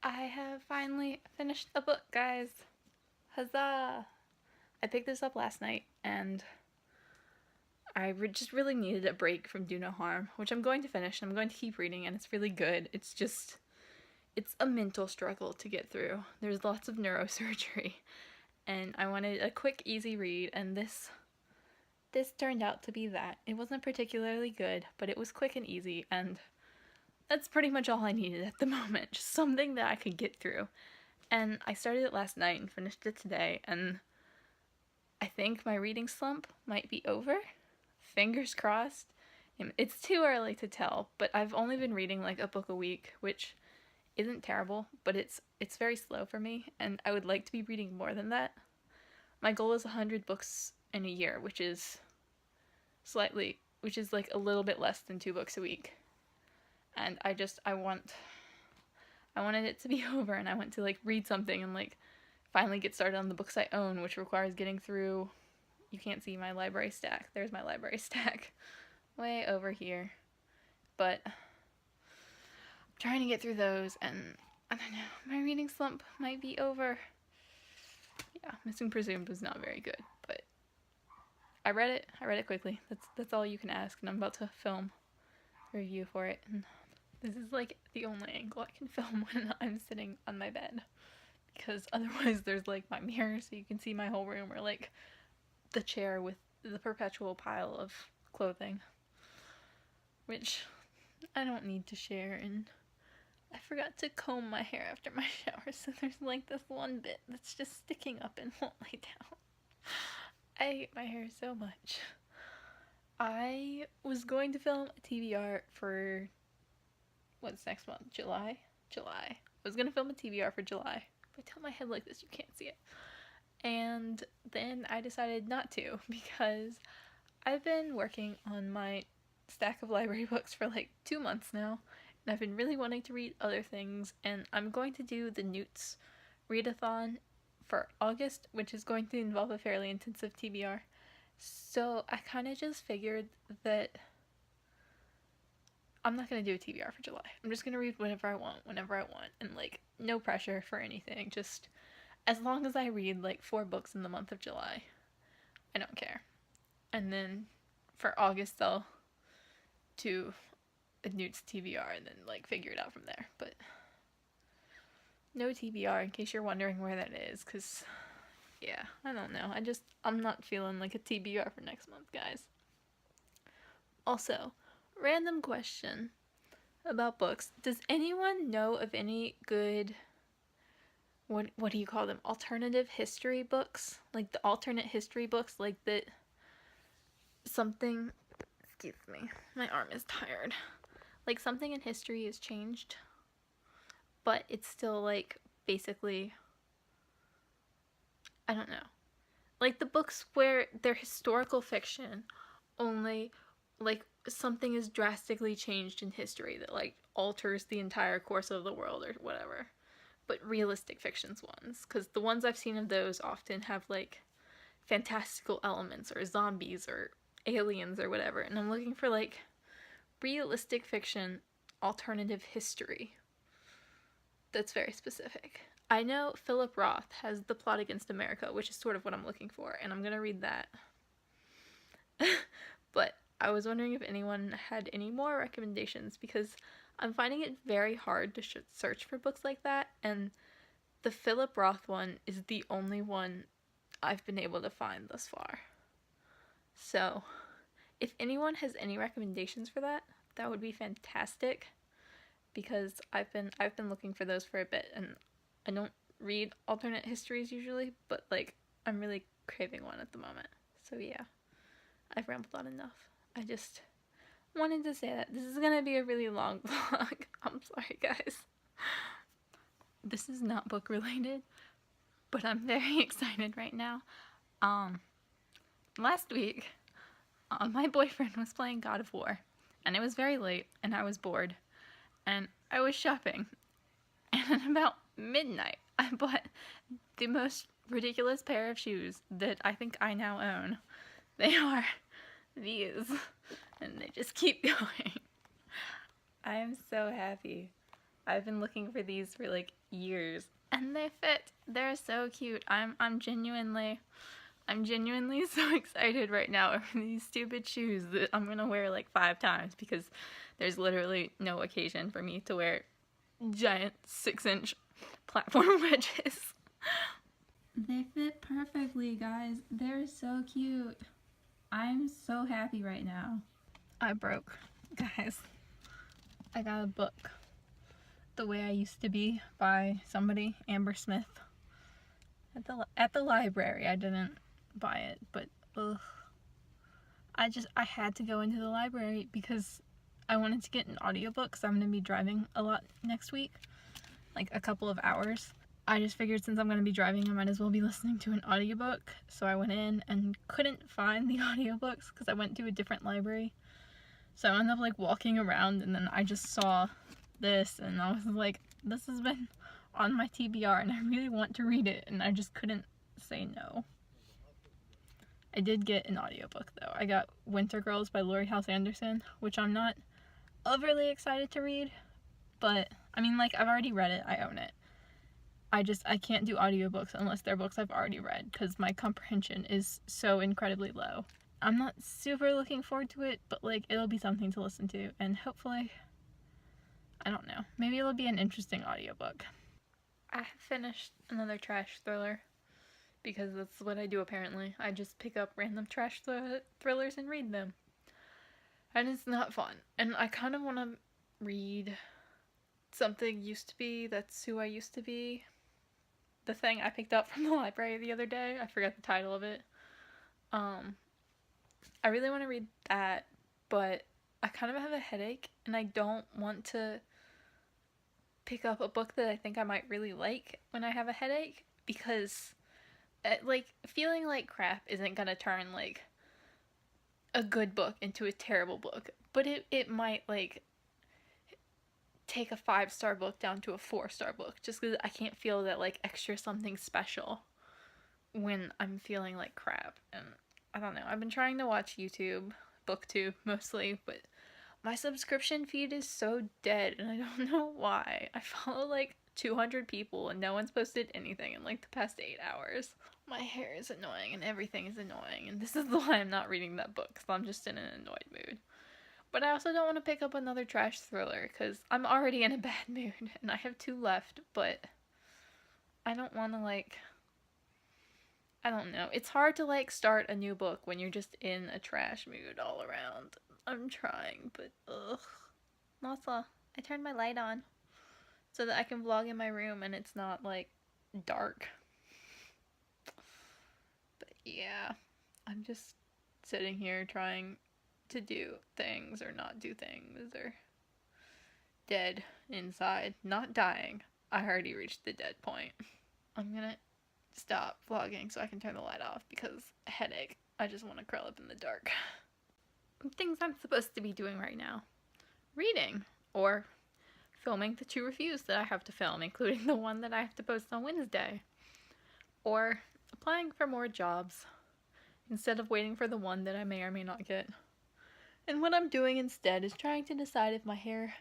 I have finally finished a book, guys. Huzzah! I picked this up last night and just really needed a break from Do No Harm, which I'm going to finish and I'm going to keep reading, and it's really good. It's a mental struggle to get through. There's lots of neurosurgery, and I wanted a quick, easy read, and this turned out to be that. It wasn't particularly good, but it was quick and easy, and that's pretty much all I needed at the moment. Just something that I could get through. And I started it last night and finished it today, and I think my reading slump might be over. Fingers crossed. It's too early to tell, but I've only been reading like a book a week, which isn't terrible, but it's very slow for me, and I would like to be reading more than that. My goal is 100 books in a year, which is like a little bit less than 2 books a week. And I wanted it to be over, and I want to like read something and like finally get started on the books I own, which requires getting through. You can't see my library stack. There's my library stack way over here. But I'm trying to get through those, and I don't know, my reading slump might be over. Yeah, Missing Presumed was not very good, but I read it quickly. That's all you can ask, and I'm about to film a review for it. And this is like the only angle I can film when I'm sitting on my bed, because otherwise there's like my mirror so you can see my whole room, or like the chair with the perpetual pile of clothing, which I don't need to share. And I forgot to comb my hair after my shower, so there's like this one bit that's just sticking up and won't lay down. I hate my hair so much. I was going to film a TBR for what's next month? July? I was gonna film a TBR for July. If I tilt my head like this, you can't see it. And then I decided not to, because I've been working on my stack of library books for like 2 months now, and I've been really wanting to read other things, and I'm going to do the Newts readathon for August, which is going to involve a fairly intensive TBR. So I kind of just figured that I'm not going to do a TBR for July. I'm just going to read whatever I want, whenever I want, and like no pressure for anything. Just as long as I read like 4 books in the month of July, I don't care. And then for August, I'll do a Newts TBR and then like figure it out from there. But no TBR, in case you're wondering where that is, because yeah, I don't know. I'm not feeling like a TBR for next month, guys. Also, random question about books. Does anyone know of any good, what do you call them? Alternative history books? Like the alternate history books, like that something, excuse me, my arm is tired. Like something in history has changed, but it's still like basically, I don't know. Like the books where they're historical fiction, only like something is drastically changed in history that like alters the entire course of the world or whatever. But realistic fictions ones, because the ones I've seen of those often have like fantastical elements or zombies or aliens or whatever, and I'm looking for like realistic fiction alternative history that's very specific. I know Philip Roth has The Plot Against America, which is sort of what I'm looking for, and I'm gonna read that. But I was wondering if anyone had any more recommendations, because I'm finding it very hard to search for books like that, and the Philip Roth one is the only one I've been able to find thus far. So, if anyone has any recommendations for that, that would be fantastic, because I've been looking for those for a bit, and I don't read alternate histories usually, but like I'm really craving one at the moment. So yeah, I've rambled on enough. I just wanted to say that this is gonna be a really long vlog. I'm sorry, guys. This is not book related, but I'm very excited right now. Last week, my boyfriend was playing God of War, and it was very late, and I was bored, and I was shopping, and at about midnight, I bought the most ridiculous pair of shoes that I think I now own. They are these, and they just keep going. I am so happy. I've been looking for these for like years, and they fit. They're so cute. I'm genuinely so excited right now over these stupid shoes that I'm gonna wear like 5 times because there's literally no occasion for me to wear giant 6-inch platform wedges. They fit perfectly, guys. They're so cute. I'm so happy right now. I broke, guys. I got a book, The Way I Used to Be by somebody, Amber Smith, at the library. I didn't buy it, but ugh. I had to go into the library because I wanted to get an audiobook because I'm going to be driving a lot next week, like a couple of hours. I just figured since I'm going to be driving, I might as well be listening to an audiobook. So I went in and couldn't find the audiobooks because I went to a different library. So I ended up like walking around, and then I just saw this and I was like, this has been on my TBR and I really want to read it, and I just couldn't say no. I did get an audiobook though. I got Winter Girls by Lori House Anderson, which I'm not overly excited to read, but I mean, like, I've already read it. I own it. I can't do audiobooks unless they're books I've already read because my comprehension is so incredibly low. I'm not super looking forward to it, but like, it'll be something to listen to, and hopefully, I don't know, maybe it'll be an interesting audiobook. I finished another trash thriller because that's what I do apparently. I just pick up random trash thrillers and read them. And it's not fun. And I kind of want to read Something Used to Be, That's Who I Used to Be. The thing I picked up from the library the other day. I forgot the title of it. I really want to read that, but I kind of have a headache and I don't want to pick up a book that I think I might really like when I have a headache, because like, feeling like crap isn't gonna turn like a good book into a terrible book, but it might like take a 5-star book down to a 4-star book just because I can't feel that like extra something special when I'm feeling like crap. And I don't know, I've been trying to watch YouTube, BookTube mostly, but my subscription feed is so dead and I don't know why. I follow like 200 people and no one's posted anything in like the past 8 hours. My hair is annoying and everything is annoying, and this is why I'm not reading that book, because I'm just in an annoyed mood. But I also don't want to pick up another trash thriller because I'm already in a bad mood and I have 2 left, but I don't want to like, I don't know. It's hard to like start a new book when you're just in a trash mood all around. I'm trying, but ugh. Also, I turned my light on so that I can vlog in my room and it's not like dark. But yeah, I'm just sitting here trying to do things or not do things, or dead inside, not dying. I already reached the dead point. I'm gonna stop vlogging so I can turn the light off because headache. I just want to curl up in the dark. Things I'm supposed to be doing right now: reading or filming the 2 reviews that I have to film, including the one that I have to post on Wednesday, or applying for more jobs instead of waiting for the one that I may or may not get. And what I'm doing instead is trying to decide if my hair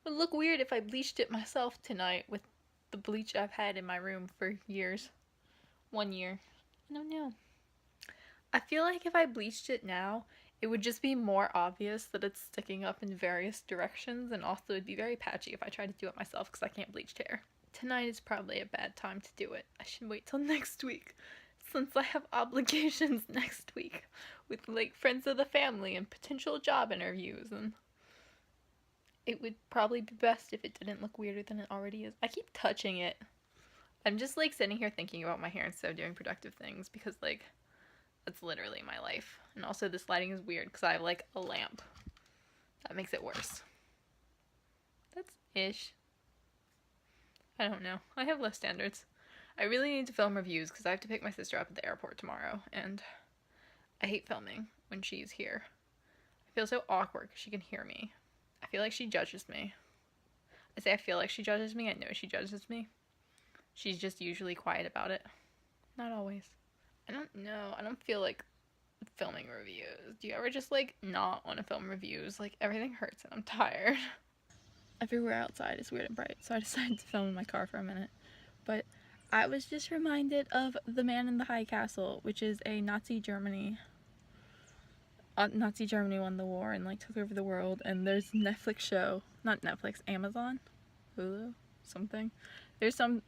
would look weird if I bleached it myself tonight with the bleach I've had in my room for years. 1 year. I don't know. I feel like if I bleached it now, it would just be more obvious that it's sticking up in various directions, and also it'd be very patchy if I tried to do it myself because I can't bleach hair. Tonight is probably a bad time to do it. I should wait till next week, since I have obligations next week with like friends of the family and potential job interviews, and it would probably be best if it didn't look weirder than it already is. I keep touching it. I'm just like sitting here thinking about my hair instead of doing productive things because like that's literally my life. And also this lighting is weird because I have like a lamp. That makes it worse. That's ish. I don't know. I have low standards. I really need to film reviews because I have to pick my sister up at the airport tomorrow, and I hate filming when she's here. I feel so awkward because she can hear me. I feel like she judges me. I say I feel like she judges me. I know she judges me. She's just usually quiet about it. Not always. I don't know. I don't feel like filming reviews. Do you ever just like not want to film reviews? Like everything hurts and I'm tired. everywhere outside is weird and bright, so I decided to film in my car for a minute. But I was just reminded of The Man in the High Castle, which is a Nazi Germany. Nazi Germany won the war and like took over the world, and there's a Netflix show, not Netflix, Amazon, Hulu, something. There's some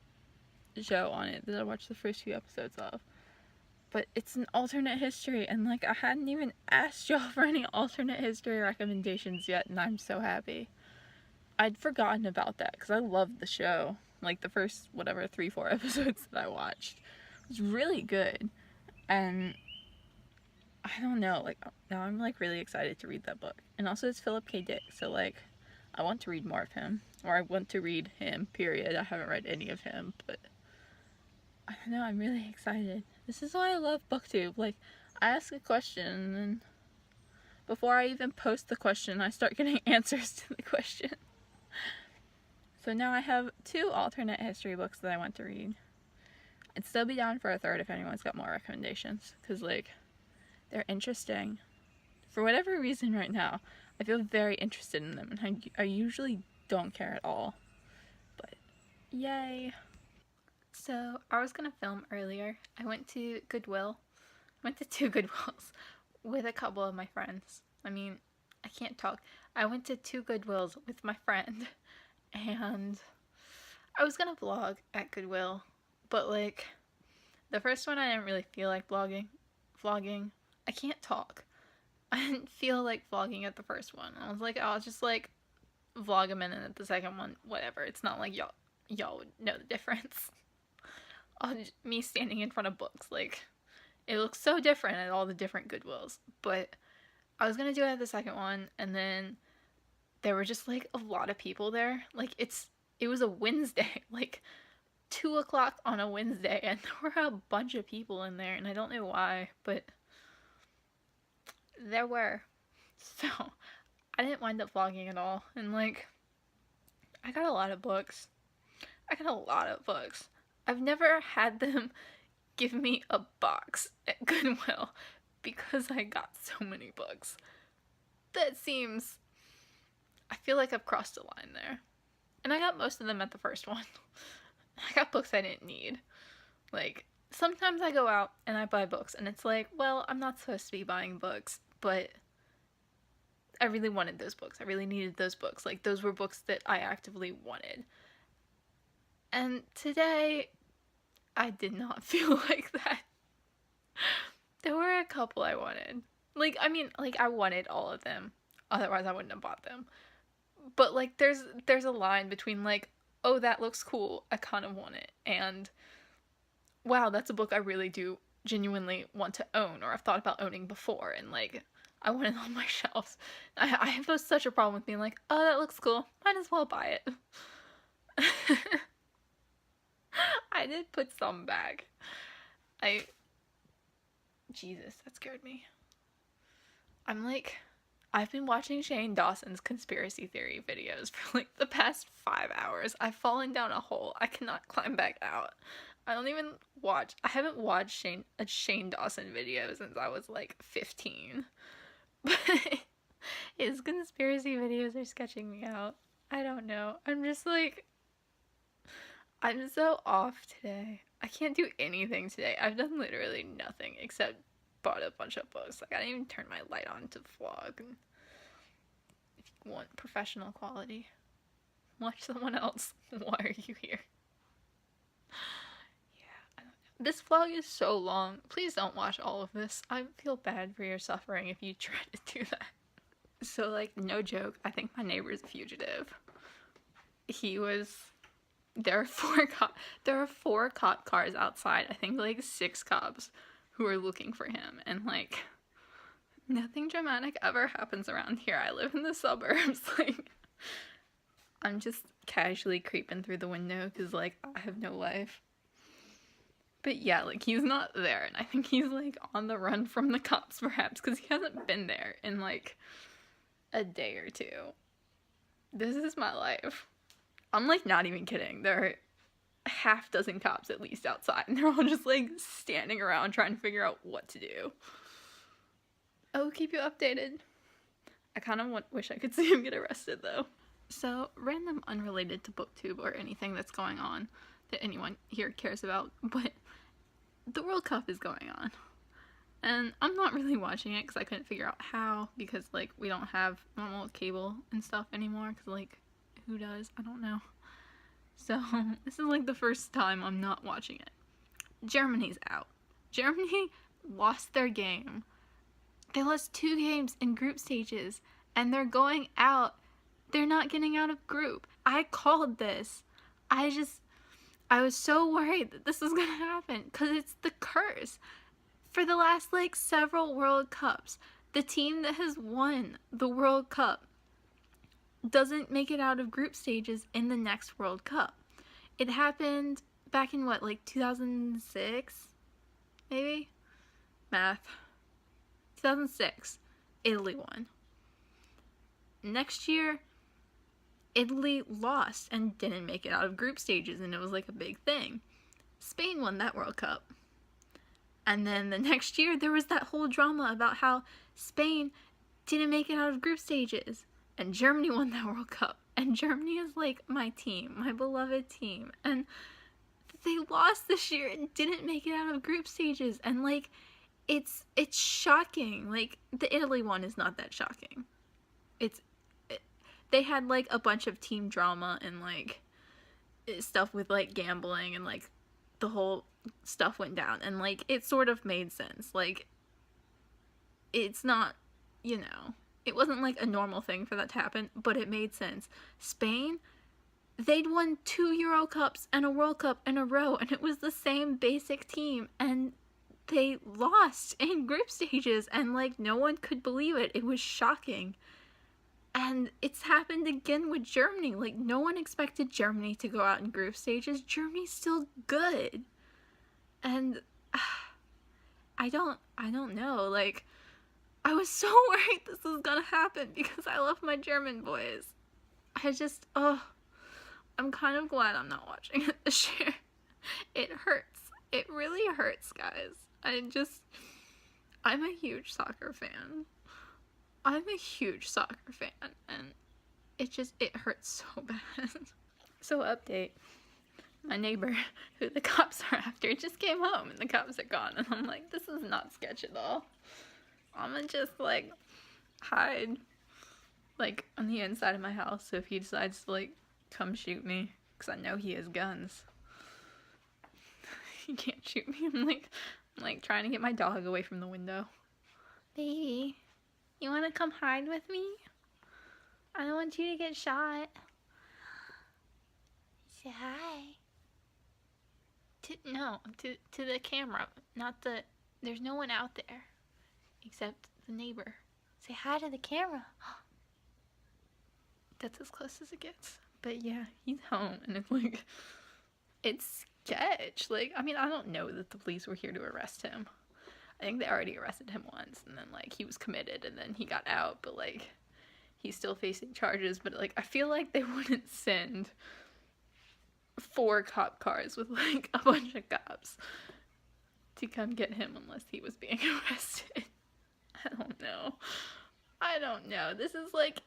show on it that I watched the first few episodes of. But it's an alternate history, and like I hadn't even asked y'all for any alternate history recommendations yet, and I'm so happy. I'd forgotten about that because I loved the show. Like the first, 3-4 episodes that I watched was really good. And I don't know, like now I'm like really excited to read that book. And also it's Philip K. Dick, so like I want to read more of him. Or I want to read him, period. I haven't read any of him, but I don't know, I'm really excited. This is why I love BookTube. Like, I ask a question, and then before I even post the question, I start getting answers to the question. So now I have 2 alternate history books that I want to read. I'd still be down for a third if anyone's got more recommendations, because, like, they're interesting. For whatever reason right now, I feel very interested in them, and I usually don't care at all. But, yay! So, I was gonna film earlier. I went to Goodwill. I went to 2 Goodwills with a couple of my friends. I mean, I can't talk. I went to 2 Goodwills with my friend, and I was gonna vlog at Goodwill, but like, the first one I didn't really feel like vlogging. I can't talk. I didn't feel like vlogging at the first one. I was like, I'll just like vlog a minute at the second one, whatever. It's not like y'all would know the difference. Me standing in front of books, like, it looks so different at all the different Goodwills. But I was gonna do it at the second one, and then there were just like a lot of people there. Like, it was a Wednesday, like 2 o'clock on a Wednesday, and there were a bunch of people in there, and I don't know why, but there were. So I didn't wind up vlogging at all, and like, I got a lot of books. I've never had them give me a box at Goodwill because I got so many books. I feel like I've crossed a line there. And I got most of them at the first one. I got books I didn't need. Like, sometimes I go out and I buy books, and it's like, well, I'm not supposed to be buying books, but I really wanted those books. I really needed those books. Like, those were books that I actively wanted. And today, I did not feel like that. There were a couple I wanted. Like, I mean, like, I wanted all of them. Otherwise, I wouldn't have bought them. But, like, there's a line between, like, oh, that looks cool, I kind of want it, and wow, that's a book I really do genuinely want to own, or I've thought about owning before, and, like, I want it on my shelves. I have such a problem with being like, oh, that looks cool, might as well buy it. I did put some back. Jesus, that scared me. I've been watching Shane Dawson's conspiracy theory videos for like the past 5 hours. I've fallen down a hole. I cannot climb back out. I haven't watched a Shane Dawson video since I was like 15. But his conspiracy videos are sketching me out. I don't know. I'm so off today. I can't do anything today. I've done literally nothing except bought a bunch of books. Like, I didn't even turn my light on to vlog. And if you want professional quality, watch someone else. Why are you here? Yeah, I don't know. This vlog is so long. Please don't watch all of this. I feel bad for your suffering if you try to do that. So, like, no joke, I think my neighbor's a fugitive. There are 4 cop cars outside. I think like 6 cops who are looking for him, and like, nothing dramatic ever happens around here. I live in the suburbs. Like, I'm just casually creeping through the window because like I have no life. But yeah, like, he's not there, and I think he's like on the run from the cops perhaps because he hasn't been there in like a day or 2. This is my life. I'm, like, not even kidding. There are half dozen cops at least outside, and they're all just, like, standing around trying to figure out what to do. I'll keep you updated. I kind of wish I could see him get arrested, though. So, random unrelated to BookTube or anything that's going on that anyone here cares about, but the World Cup is going on. And I'm not really watching it because I couldn't figure out how, because, like, we don't have normal cable and stuff anymore, because, like, who does? I don't know. So, this is, like, the first time I'm not watching it. Germany's out. Germany lost their game. They lost 2 games in group stages, and they're going out. They're not getting out of group. I called this. I was so worried that this was gonna happen, because it's the curse. For the last, like, several World Cups, the team that has won the World Cup doesn't make it out of group stages in the next World Cup. It happened back in, what, like 2006? Maybe? Math. 2006. Italy won. Next year, Italy lost and didn't make it out of group stages, and it was like a big thing. Spain won that World Cup. And then the next year, there was that whole drama about how Spain didn't make it out of group stages. And Germany won that World Cup. And Germany is like my team, my beloved team. And they lost this year and didn't make it out of group stages. And, like, it's shocking. Like, the Italy one is not that shocking. They had, like, a bunch of team drama and, like, stuff with, like, gambling and, like, the whole stuff went down. And, like, it sort of made sense. Like, it's not, you know, it wasn't, like, a normal thing for that to happen, but it made sense. Spain, they'd won 2 Euro Cups and a World Cup in a row, and it was the same basic team, and they lost in group stages, and, like, no one could believe it. It was shocking. And it's happened again with Germany. Like, no one expected Germany to go out in group stages. Germany's still good. And I don't know. Like, I was so worried this was gonna happen because I love my German boys. I'm kind of glad I'm not watching it this year. It hurts. It really hurts, guys. I'm a huge soccer fan. I'm a huge soccer fan, and it hurts so bad. So, update. My neighbor, who the cops are after, just came home, and the cops are gone, and I'm like, this is not sketch at all. I'm gonna just, like, hide, like, on the inside of my house, so if he decides to, like, come shoot me, because I know he has guns, he can't shoot me. I'm like, trying to get my dog away from the window. Baby. You want to come hide with me? I don't want you to get shot. Say hi. To the camera. There's no one out there. Except the neighbor. Say hi to the camera. That's as close as it gets. But yeah, he's home. And it's like, it's sketch. Like, I mean, I don't know that the police were here to arrest him. I think they already arrested him once, and then, like, he was committed, and then he got out, but, like, he's still facing charges, but, like, I feel like they wouldn't send 4 cop cars with, like, a bunch of cops to come get him unless he was being arrested. I don't know. This is, like,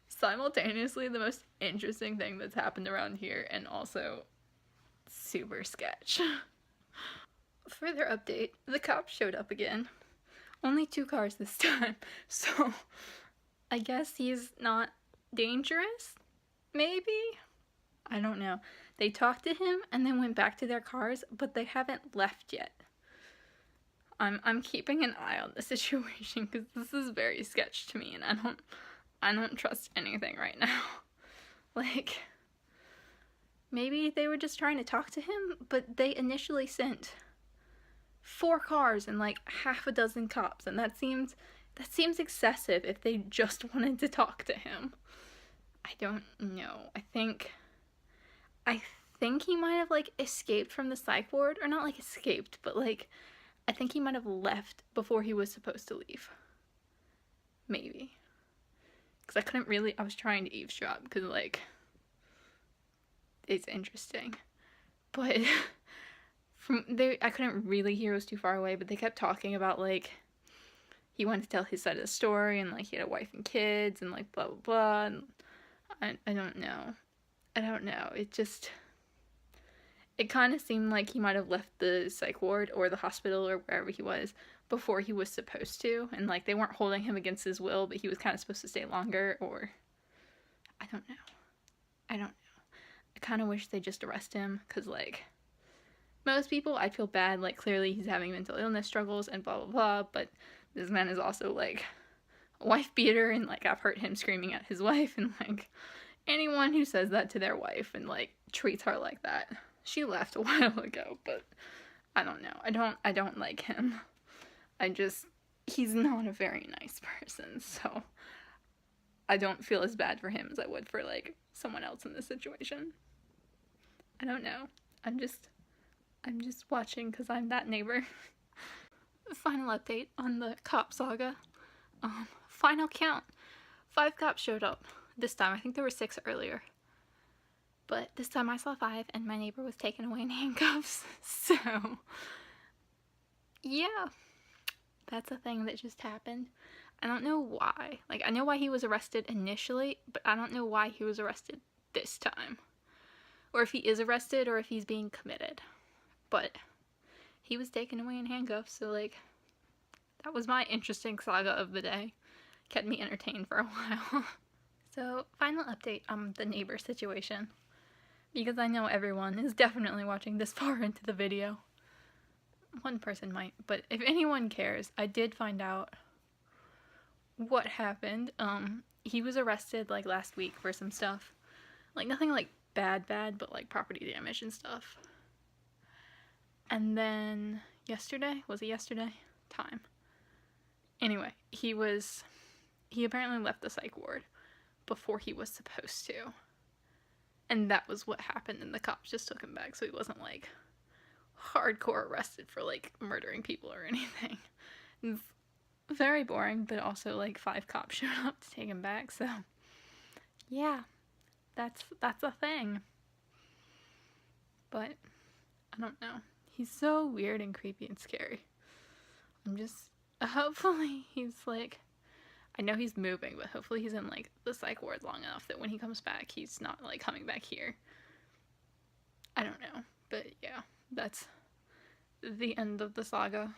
simultaneously the most interesting thing that's happened around here, and also super sketch. Further update, the cops showed up again. Only 2 cars this time, so I guess he's not dangerous? Maybe? I don't know. They talked to him and then went back to their cars, but they haven't left yet. I'm keeping an eye on the situation because this is very sketch to me, and I don't trust anything right now. Like, maybe they were just trying to talk to him, but they initially sent 4 cars and, like, half a dozen cops, and that seems excessive if they just wanted to talk to him. I don't know. I think he might have, like, escaped from the psych ward, or not, like, escaped, but, like, I think he might have left before he was supposed to leave. Maybe. Because I was trying to eavesdrop, because, like, it's interesting. But I couldn't really hear, it was too far away, but they kept talking about, like, he wanted to tell his side of the story, and, like, he had a wife and kids, and, like, blah, blah, blah, and I don't know. I don't know. It kind of seemed like he might have left the psych ward or the hospital or wherever he was before he was supposed to. And, like, they weren't holding him against his will, but he was kind of supposed to stay longer, or... I don't know. I don't know. I kind of wish they just arrest him, because, like, most people, I'd feel bad. Like, clearly he's having mental illness struggles and blah, blah, blah, but this man is also, like, a wife beater, and, like, I've heard him screaming at his wife, and, like, anyone who says that to their wife and, like, treats her like that. She left a while ago, but I don't know. I don't like him. He's not a very nice person, so I don't feel as bad for him as I would for, like, someone else in this situation. I don't know. I'm just watching because I'm that neighbor. Final update on the cop saga. Final count. 5 cops showed up this time. I think there were 6 earlier. But this time I saw 5, and my neighbor was taken away in handcuffs. So, yeah. That's a thing that just happened. I don't know why. Like, I know why he was arrested initially, but I don't know why he was arrested this time. Or if he is arrested, or if he's being committed. But he was taken away in handcuffs, so, like, that was my interesting saga of the day. Kept me entertained for a while. So, final update on the neighbor situation. Because I know everyone is definitely watching this far into the video. One person might, but if anyone cares, I did find out what happened. He was arrested, like, last week for some stuff. Like, nothing, like, bad, but, like, property damage and stuff. And then, was it yesterday? Time. Anyway, he apparently left the psych ward before he was supposed to. And that was what happened, and the cops just took him back, so he wasn't, like, hardcore arrested for, like, murdering people or anything. It's very boring, but also, like, 5 cops showed up to take him back, so, yeah, that's a thing. But, I don't know. He's so weird and creepy and scary. Hopefully he's, like, I know he's moving, but hopefully he's in, like, the psych ward long enough that when he comes back, he's not, like, coming back here. I don't know. But, yeah, that's the end of the saga.